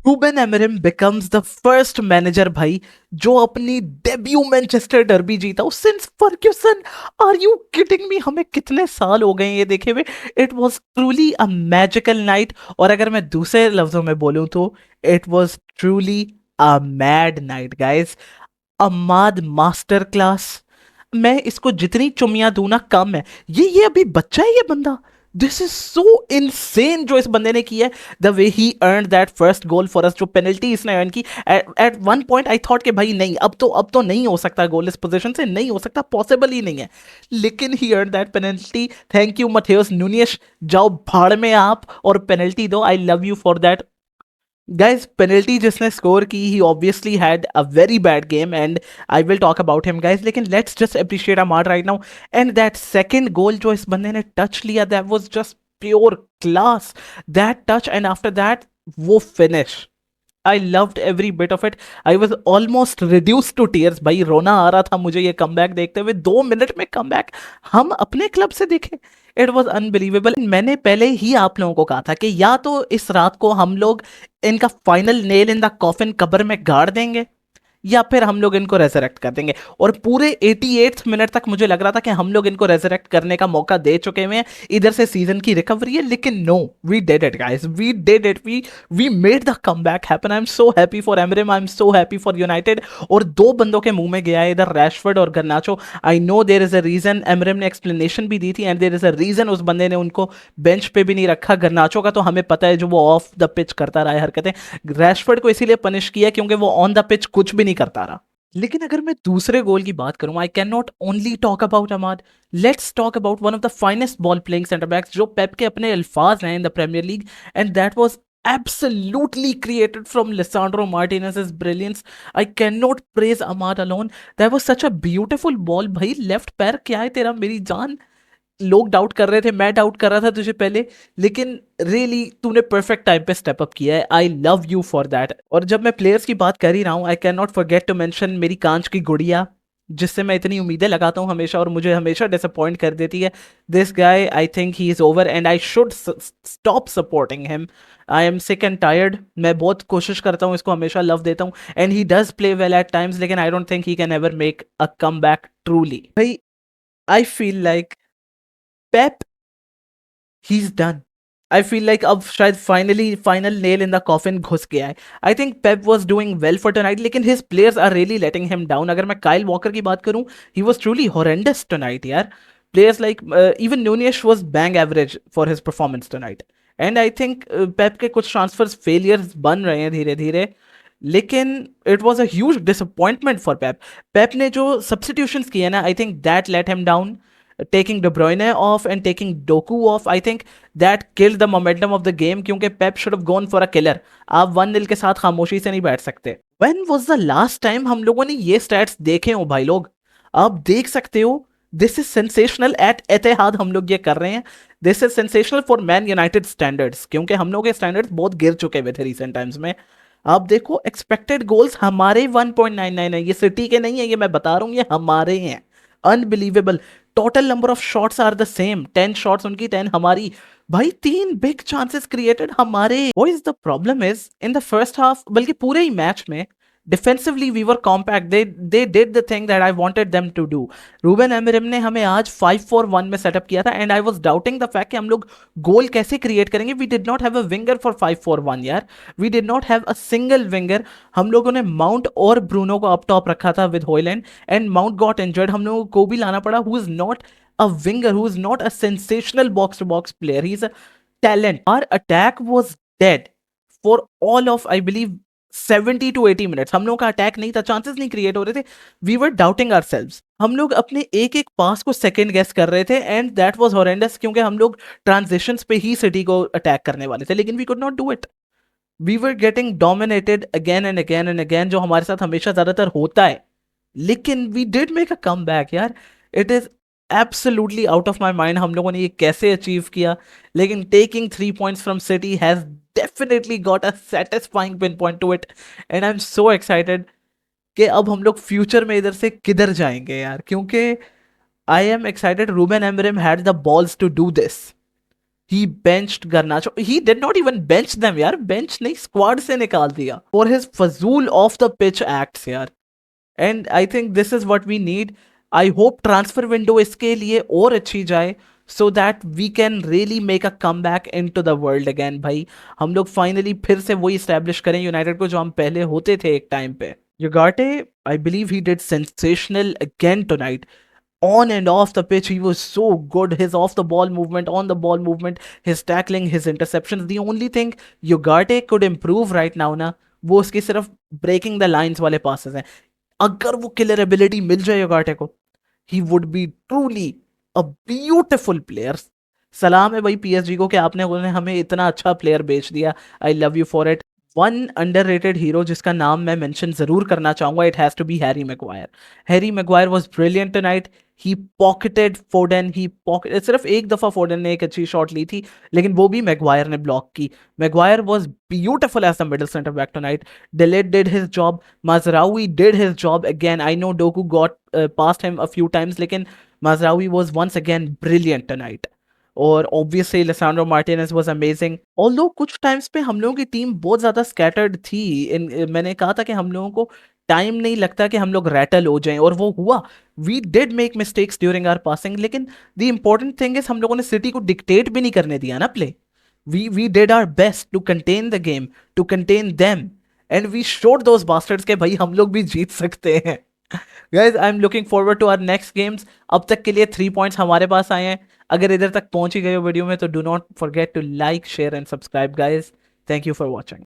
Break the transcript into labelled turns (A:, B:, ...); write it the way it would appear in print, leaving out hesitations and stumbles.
A: Reuben Amorim becomes the first manager भाई जो अपनी डेब्यू मैनचेस्टर डर्बी जीता since Ferguson. Are you kidding me? हमें कितने साल हो गए ये देखे हुए। It was truly a magical night, और अगर मैं दूसरे लफ्जों में बोलूं तो it was truly a mad night guys. Amad master class. मैं इसको जितनी चुमियां दूं ना कम है। ये अभी बच्चा है ये बंदा। दिस इज सो इनसेन जो इस बंदे ने किया है। The way he earn that first goal for us, जो पेनल्टी इसने अर्न की। At one point I thought कि भाई नहीं, अब तो नहीं हो सकता गोल इस पोजीशन से, नहीं हो सकता, पॉसिबल ही नहीं है। लेकिन ही earn that penalty. Thank you Matheus Nunes, जाओ भाड़ में आप और पेनल्टी दो। I love you for that. Guys, penalty जिसने स्कोर की, he obviously had a very bad game and I will talk about him guys, लेकिन let's just appreciate Ahmad right now. And that second goal जो इस बंदे ने touch लिया, that was just pure class. That touch and after that वो finish, I loved every bit of it. I was almost reduced to tears. भाई रोना आ रहा था मुझे ये कमबैक देखते हुए। 2 मिनट में कमबैक हम अपने क्लब से देखें। It was unbelievable. मैंने पहले ही आप लोगों को कहा था कि या तो इस रात को हम लोग इनका final nail in the coffin कब्र में गाड़ देंगे, या फिर हम लोग इनको रेजरेक्ट कर देंगे। और पूरे 88th मिनट तक मुझे लग रहा था कि हम लोग इनको रेजरेक्ट करने का मौका दे चुके हुए हैं, इधर से सीजन की रिकवरी है। लेकिन no, we did it guys, we did it, we made the comeback happen. I am so happy for Amorim, I am so happy for United. और दो बंदों के मुंह में गया है इधर, रैशफोर्ड और Garnacho. I know there is a reason, Amorim ने एक्सप्लेनेशन भी दी थी, and there is a reason उस बंदे ने उनको बेंच पे भी नहीं रखा। गर्नाचो का तो हमें पता है, जो वो ऑफ द पिच करता रहा है हरकतें। रैशफोर्ड को इसीलिए पनिश किया क्योंकि वो ऑन द पिच कुछ भी नहीं करता रहा। लेकिन अगर मैं दूसरे गोल की बात करूं, I can not only talk about Amad, let's talk about one of the finest ball playing centre backs जो पेप के अपने अल्फाज हैं in the Premier League, and that was absolutely created from Lisandro Martinez's brilliance. I cannot praise Amad alone. That was such a beautiful ball. भाई left पैर क्या है तेरा, मेरी जान। लोग डाउट कर रहे थे, मैं डाउट कर रहा था तुझे पहले, लेकिन रियली तूने परफेक्ट टाइम पे स्टेप अप किया है। आई लव यू फॉर दैट। और जब मैं प्लेयर्स की बात कर ही रहा हूँ, I can not forget to mention मेरी कांच की गुड़िया, जिससे मैं इतनी उम्मीदें लगाता हूँ हमेशा और मुझे हमेशा डिसअपॉइंट कर देती है। This guy, I think he is over and I should stop supporting him. I am sick and tired. मैं बहुत कोशिश करता हूँ, इसको हमेशा लव देता हूँ, and he does play well at times, लेकिन I don't think he can ever make a come back truly. भाई I feel like Pep, he is done. I feel like अब शायद finally final nail in the coffin घुस गया है। I think Pep was doing well for tonight, लेकिन his players are really letting him down. अगर मैं Kyle Walker की बात करूं, he was truly horrendous tonight यार। Players like even Nunes was bang average for his performance tonight. And I think Pep के कुछ transverse failures बन रहे हैं धीरे धीरे, लेकिन it was a huge disappointment for Pep. Pep ने जो सब्सटीट्यूशंस किए ना, I think that let him down. Taking De Bruyne off and taking Doku off, I think that killed the momentum of the game, क्योंकि Pep should have gone for a killer. आप 1-0 के साथ खामोशी से नहीं बैठ सकते। When was the last time हम लोगों ने ये stats देखे हो भाई लोग? आप देख सकते हो। दिस इज सेंसेशनल एट एतिहाद हम लोग ये कर रहे हैं। This is sensational for man United standards, क्योंकि हम लोग के स्टैंडर्ड्स बहुत गिर चुके हुए थे रिसेंट टाइम्स में। आप देखो एक्सपेक्टेड गोल्स हमारे 1.99 है, ये सिटी के नहीं है, ये मैं बता रहा हूँ, ये हमारे हैं। Unbelievable. Total number of shots are the same, 10 shots उनकी, 10 हमारी। भाई 3 बिग चांसेस क्रिएटेड हमारे। What is the problem is in the first half, बल्कि पूरे ही मैच में defensively we were compact. They did the thing that I wanted them to do. Ruben Amorim ने हमें आज 5-4-1 में सेटअप किया था, and I was doubting the fact कि हम लोग गोल कैसे क्रिएट करेंगे। We did not have a winger for 5-4-1 यार। We did not have a single winger. हम लोगों ने माउंट और ब्रूनो को अप टॉप रखा था with Højlund, and mount got injured. हम लोगों को भी लाना पड़ा, who is not a winger, who is not a sensational box to box player. He's a talent. Our attack was dead for all of, I believe, 70 to 80 minutes. हम लोगों का attack नहीं था, चांसेस नहीं क्रिएट हो रहे थे। We were doubting ourselves. हम लोग अपने एक एक पास को सेकंड गेस कर रहे थे, एंड दैट वाज हॉरेंडस, क्योंकि हम लोग ट्रांजिशंस पे ही सिटी को अटैक करने वाले थे, लेकिन we could not do it. We were getting dominated again and again and again, जो हमारे साथ हमेशा ज्यादातर होता है। लेकिन we did make a come back यार। It is absolutely out of my mind हम लोगों ने ये कैसे अचीव किया। लेकिन taking 3 points from City has definitely got a satisfying pin point to it, and I am so excited कि अब हम लोग फ्यूचर में इधर से किधर जाएंगे यार, क्योंकि I am excited. Ruben Amorim had the balls to do this. He benched garnacho, he did not even bench them यार, बेंच नहीं स्क्वाड से निकाल दिया for his फजूल ऑफ द पिच एक्ट्स यार. And I think this is what we need. I hope transfer window इसके लिए और अच्छी जाए, so that we can really make a come back into the world again भाई. हम लोग फाइनली फिर से वही स्टैब्लिश करें यूनाइटेड को जो हम पहले होते थे एक टाइम पे. Ugarte, I believe he did sensational again tonight. On and off the pitch, he was so good. His off the ball movement, on the ball movement, his tackling, his interceptions. The only thing Ugarte could improve right now ना, वो उसकी सिर्फ breaking the lines वाले passes हैं. अगर वो killer ability मिल जाए योगाटे को, he would be truly a beautiful player. सलाम है भाई पीएसजी को कि आपने उन्हें हमें इतना अच्छा प्लेयर बेच दिया. I love you for it. One underrated hero जिसका नाम मैं मेंशन जरूर करना चाहूंगा, it has to be Harry Maguire. Harry Maguire was brilliant tonight. He pocketed Foden, he pocket, सिर्फ एक दफा फोर्डन ने एक अच्छी शॉट ली थी, लेकिन वो भी मैगवायर ने ब्लॉक की. Maguire was beautiful as the middle centre back tonight. De Ligt did his job. Mazraoui did his job again. I know Doku got past him a few times, लेकिन Mazraoui was once again brilliant tonight. और obviously Lisandro Martinez was amazing. Although कुछ times पे हम लोगों की team बहुत ज़्यादा scattered थी. मैंने कहा था कि हम लोगों को टाइम नहीं लगता कि हम लोग रैटल हो जाएं, और वो हुआ. We did make mistakes during our passing, लेकिन द इंपॉर्टेंट थिंग इज हम लोगों ने सिटी को डिक्टेट भी नहीं करने दिया ना play. We did our best to contain the game, to contain them, and we showed those bastards के भाई हम लोग भी जीत सकते हैं. Guys, I'm looking forward to our next games. अब तक के लिए 3 points हमारे पास आए हैं. अगर इधर तक पहुंच ही गए हो वीडियो में तो do not forget to like, share and subscribe guys. Thank you for watching.